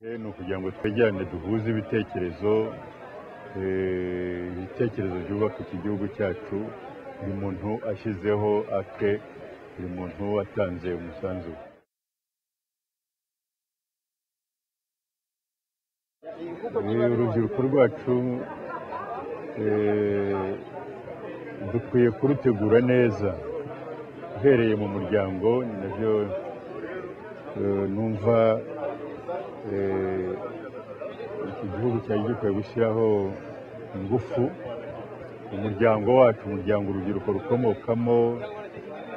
Ni ukugira ngo twegerane duhuze ibitekerezo byubaka iki gihugu cyacu, buri muntu ashyizeho ake, buri muntu atanze umusanzu we. Urubyiruko rwacu dukwiye kurutegura neza uhereye mu muryango. Ni nabyo numva iki gihugu cyari gikwiye gushyiraho ingufu. Umuryango wacu, umuryango urubyiruko rukomokamo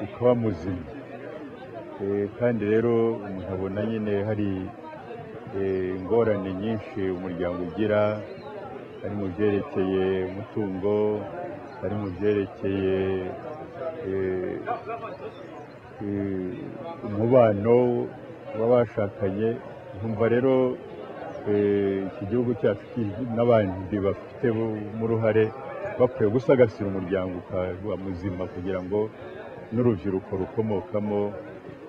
ukaba muzima, kandi rero umuntu abona nyine hari ingorane nyinshi umuryango ugira, ari mu byerekeye umutungo, ari mu byerekeye umubano w'abashakanye. Nkumva rero iki gihugu cyacu n'abandi bafitemo uruhare bakwiye gusagasira umuryango ukaba muzima, kugira ngo n'urubyiruko rukomokamo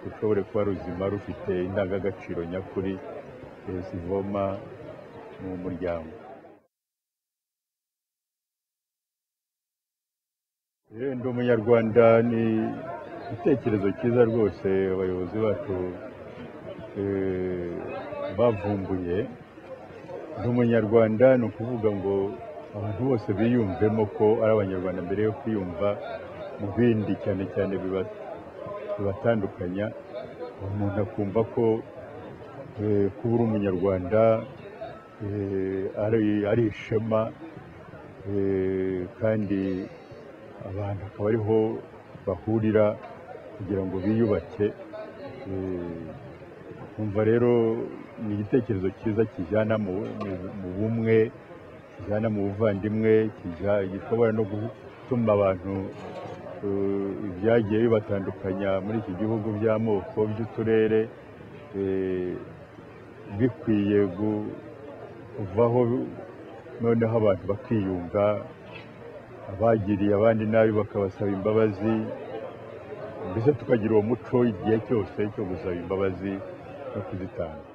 rushobore kuba ruzima, rufite indangagaciro nyakuri zivoma mu muryango. Ndi umunyarwanda ni igitekerezo cyiza rwose abayobozi bacu bavumbuye. Ndi umunyarwanda ni ukuvuga ngo abantu bose biyumvemo ko ari abanyarwanda mbere yo kwiyumva mu bindi cyane cyane bibatandukanya. Umuntu akumva ko kuba uri umunyarwanda ari ishema, kandi abantu akaba ariho bahurira kugira ngo biyubake. Kumva rero ni igitekerezo cyiza kijyana mu bumwe, kijyana mu buvandimwe, gishobora no gutuma abantu ibyagiye bibatandukanya muri iki gihugu by'amoko, by'uturere, bikwiye kuvaho, noneho abantu bakiyunga, abagiriye abandi nabi bakabasaba imbabazi, mbese tukagira uwo muco igihe cyose cyo gusaba imbabazi no kuzitanga.